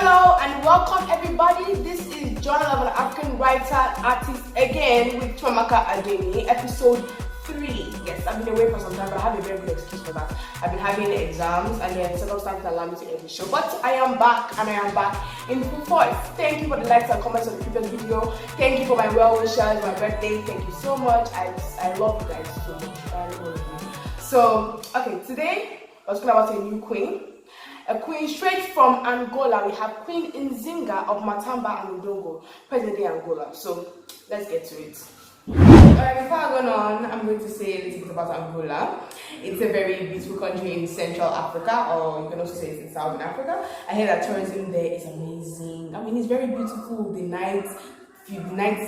Hello and welcome everybody. This is John of an African writer artist again with Twamaka Ademi, episode 3. Yes, I've been away for some time, but I have a very good excuse for that. I've been having exams and then circumstances allow me to end the show. But I am back and I am back in full force. Thank you for the likes and comments on the previous video. Thank you for my well wishes, my birthday. Thank you so much. I love you guys so much. I love you. So, okay, today I was talking about a new queen. A queen straight from Angola. We have Queen Nzinga of Matamba and Ndongo, present-day Angola. So let's get to it. Alright, before I go on, I'm going to say a little bit about Angola. It's a very beautiful country in Central Africa, or you can also say it's in Southern Africa. I hear that tourism there is amazing. I mean, it's very beautiful. The night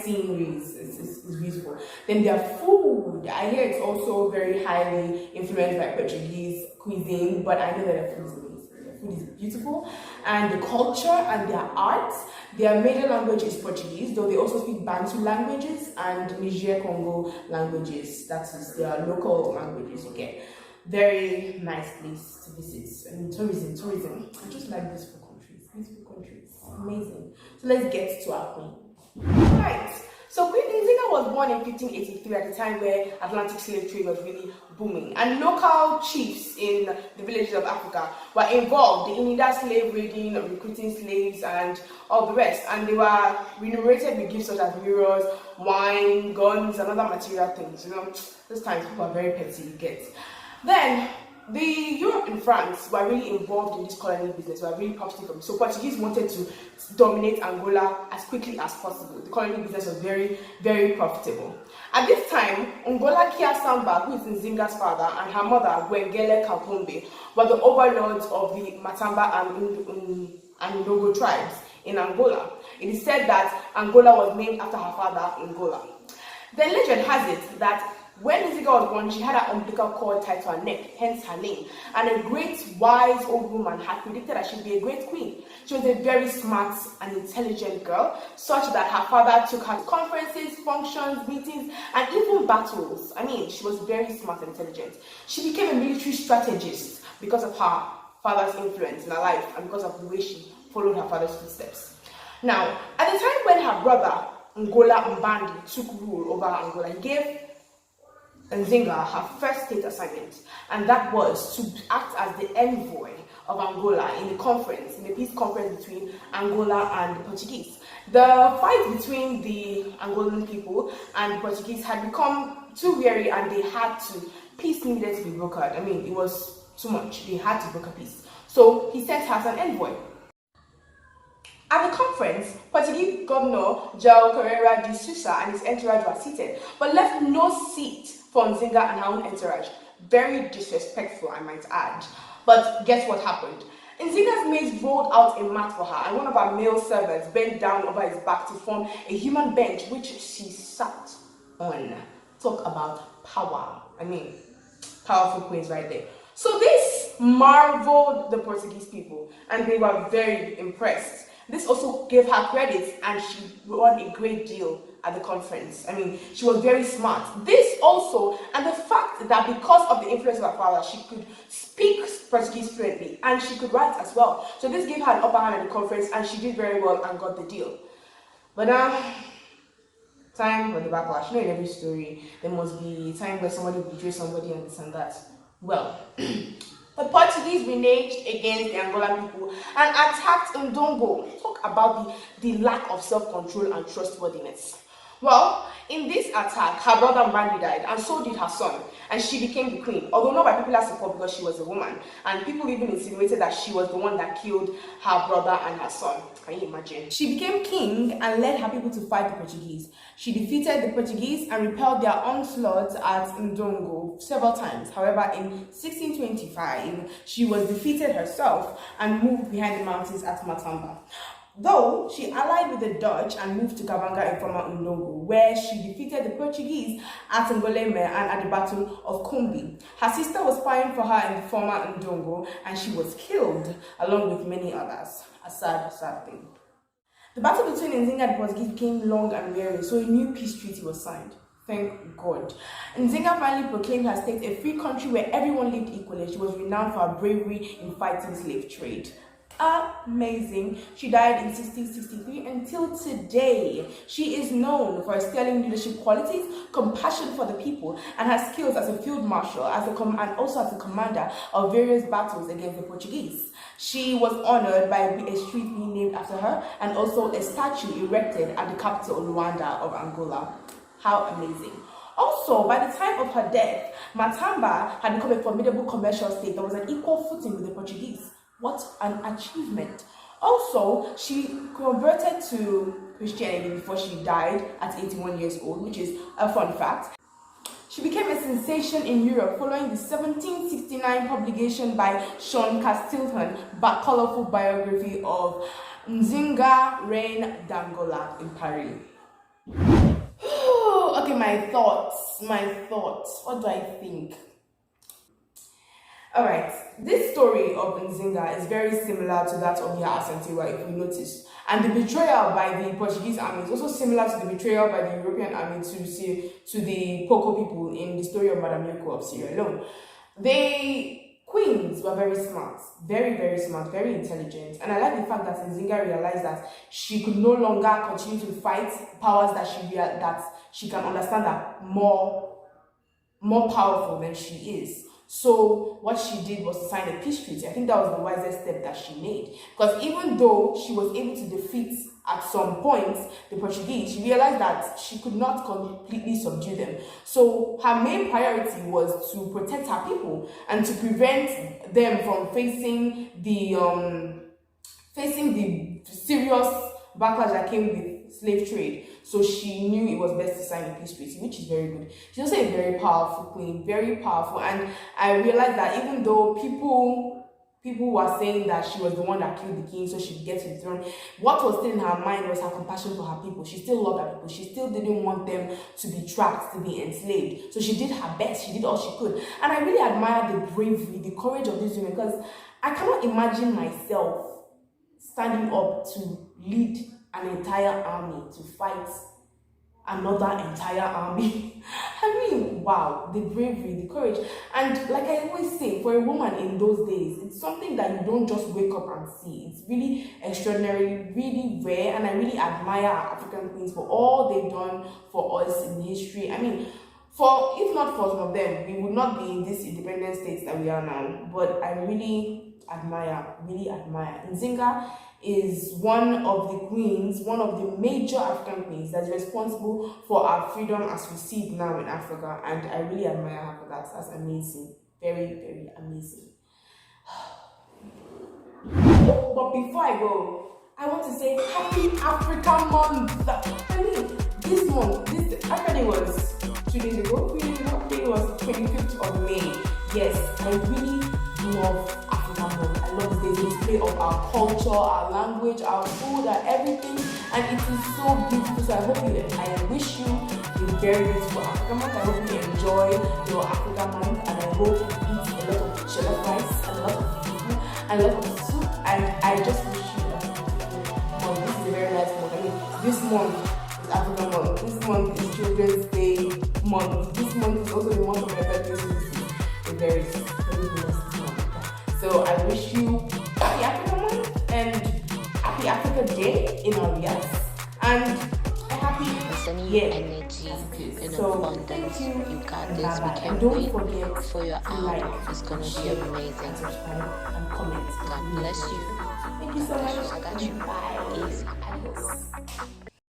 sceneries is beautiful. Then their food, I hear it's also very highly influenced by Portuguese cuisine, but I know that their food is amazing. Food is beautiful, and the culture and their art. Their major language is Portuguese, though they also speak Bantu languages and Niger Congo languages. That is their local languages. Okay, very nice place to visit. And tourism. I just like beautiful countries, amazing. So let's get to our queen. Right. So Queen Nzinga was born in 1583 at a time where Atlantic slave trade was really booming, and local chiefs in the villages of Africa were involved in either slave raiding, recruiting slaves, and all the rest. And they were remunerated with gifts such as mirrors, wine, guns, and other material things. You know, those times people are very petty. You get. Then the Europe and France were really involved in this colony business, were really profitable. So Portuguese wanted to dominate Angola as quickly as possible. The colony business was very, very profitable. At this time, Angola Kia Samba, who is Nzinga's father, and her mother, Gwengele Kakumbe, were the overlords of the Matamba and Ndongo tribes in Angola. It is said that Angola was named after her father, Angola. The legend has it that when Nzinga was born, she had an umbilical cord tied to her neck, hence her name. And a great, wise old woman had predicted that she'd be a great queen. She was a very smart and intelligent girl, such that her father took her to conferences, functions, meetings, and even battles. I mean, she was very smart and intelligent. She became a military strategist because of her father's influence in her life and because of the way she followed her father's footsteps. Now, at the time when her brother, Ngola Mbandi, took rule over Angola, he gave Nzinga her first state assignment, and that was to act as the envoy of Angola in the peace conference between Angola and the Portuguese. The fight between the Angolan people and the Portuguese had become too weary, and they had to, peace needed to be brokered. I mean, it was too much. They had to broker peace. So he sent her as an envoy. At the conference, Portuguese Governor João Carreira de Sousa and his entourage were seated, but left no seat for Nzinga and her own entourage. Very disrespectful, I might add. But guess what happened? Nzinga's maids rolled out a mat for her, and one of her male servants bent down over his back to form a human bench, which she sat on. Talk about power. I mean, powerful queens right there. So this marveled the Portuguese people, and they were very impressed. This also gave her credit, and she won a great deal at the conference. I mean, she was very smart. This also, and the fact that because of the influence of her father, she could speak Portuguese fluently, and she could write as well. So this gave her an upper hand at the conference, and she did very well and got the deal. But now, time for the backlash. You know, in every story, there must be a time where somebody betrays somebody and this and that. Well, the Portuguese reneged against the Angolan people and attacked Ndongo. Talk about the lack of self-control and trustworthiness. Well, in this attack, her brother Mbandi died, and so did her son, and she became the queen, although not by popular support because she was a woman, and people even insinuated that she was the one that killed her brother and her son. Can you imagine? She became king and led her people to fight the Portuguese. She defeated the Portuguese and repelled their onslaught at Ndongo several times. However, in 1625, she was defeated herself and moved behind the mountains at Matamba. Though she allied with the Dutch and moved to Kabanga in former Ndongo, where she defeated the Portuguese at Ngoleme and at the Battle of Kumbi. Her sister was spying for her in the former Ndongo, and she was killed along with many others. A sad thing. The battle between Nzinga and the Portuguese became long and weary, so a new peace treaty was signed. Thank God. Nzinga finally proclaimed her state a free country where everyone lived equally. She was renowned for her bravery in fighting slave trade. amazing. She died in 1663. Until today, she is known for her sterling leadership qualities, compassion for the people, and her skills as a field marshal, and also as a commander of various battles against the Portuguese. She was honored by a street being named after her, and also a statue erected at the capital Luanda of Angola. How amazing. Also, by the time of her death, Matamba had become a formidable commercial state that was on equal footing with the Portuguese. What an achievement. Also, she converted to Christianity before she died at 81 years old, which is a fun fact. She became a sensation in Europe following the 1769 publication by Sean Castleton, colorful biography of Nzinga, Reine d'Angola in Paris. Okay, my thoughts. What do I think? Alright, this story of Nzinga is very similar to that of Yahasantewa, if you notice. And the betrayal by the Portuguese army is also similar to the betrayal by the European army to the Poco people in the story of Madame Yoko of Sierra Leone. Queens were very smart, very smart, very intelligent. And I like the fact that Nzinga realized that she could no longer continue to fight powers that she can understand are more powerful than she is. So what she did was to sign a peace treaty. I think that was the wisest step that she made. Because even though she was able to defeat at some points the Portuguese, she realized that she could not completely subdue them. So her main priority was to protect her people and to prevent them from facing the serious backlash that came with slave trade. So she knew it was best to sign a peace treaty, which is very good. She's also a very powerful queen, very powerful. And I realized that even though people were saying that she was the one that killed the king so she could get to the throne, what was still in her mind was her compassion for her people. She still loved her people. She still didn't want them to be trapped, to be enslaved. So she did her best. She did all she could. And I really admire the bravery, the courage of these women, because I cannot imagine myself standing up to lead an entire army to fight another entire army. I mean, wow, the bravery, the courage. And like I always say, for a woman in those days, it's something that you don't just wake up and see. It's really extraordinary, really rare, and I really admire our African queens for all they've done for us in history. I mean, if not for some of them, we would not be in these independent states that we are now. But I really admire. Nzinga is one of the queens, one of the major African queens that's responsible for our freedom as we see it now in Africa, and I really admire her for that. That's amazing. Very amazing. But before I go, I want to say Happy Africa Month. I mean, this Africa Day was 2 days ago. It was 25th of May. Yes, I really love Africa Month. I love the display of our culture, our language, our food, our everything, and it is so beautiful. So I wish you a very beautiful Africa Month. I hope you enjoy your Africa Month, and I hope you eat a lot of jollof rice, and a lot of fufu, and a lot of soup, and I just wish you a beautiful month. This is a very nice month. I mean, this month is Africa Month. This month is Children's Day month. This month is also the month of my birthday, so this is a very nice month. So I wish you Happy Africa Month and Happy Africa Day in arrears, and a happy year. Energy in So abundance. thank you. You got this. We can't Don't wait forget for your to album. like, It's gonna be share, amazing. and subscribe and comment. God bless you. Thank you so much. I got you. Bye. Easy.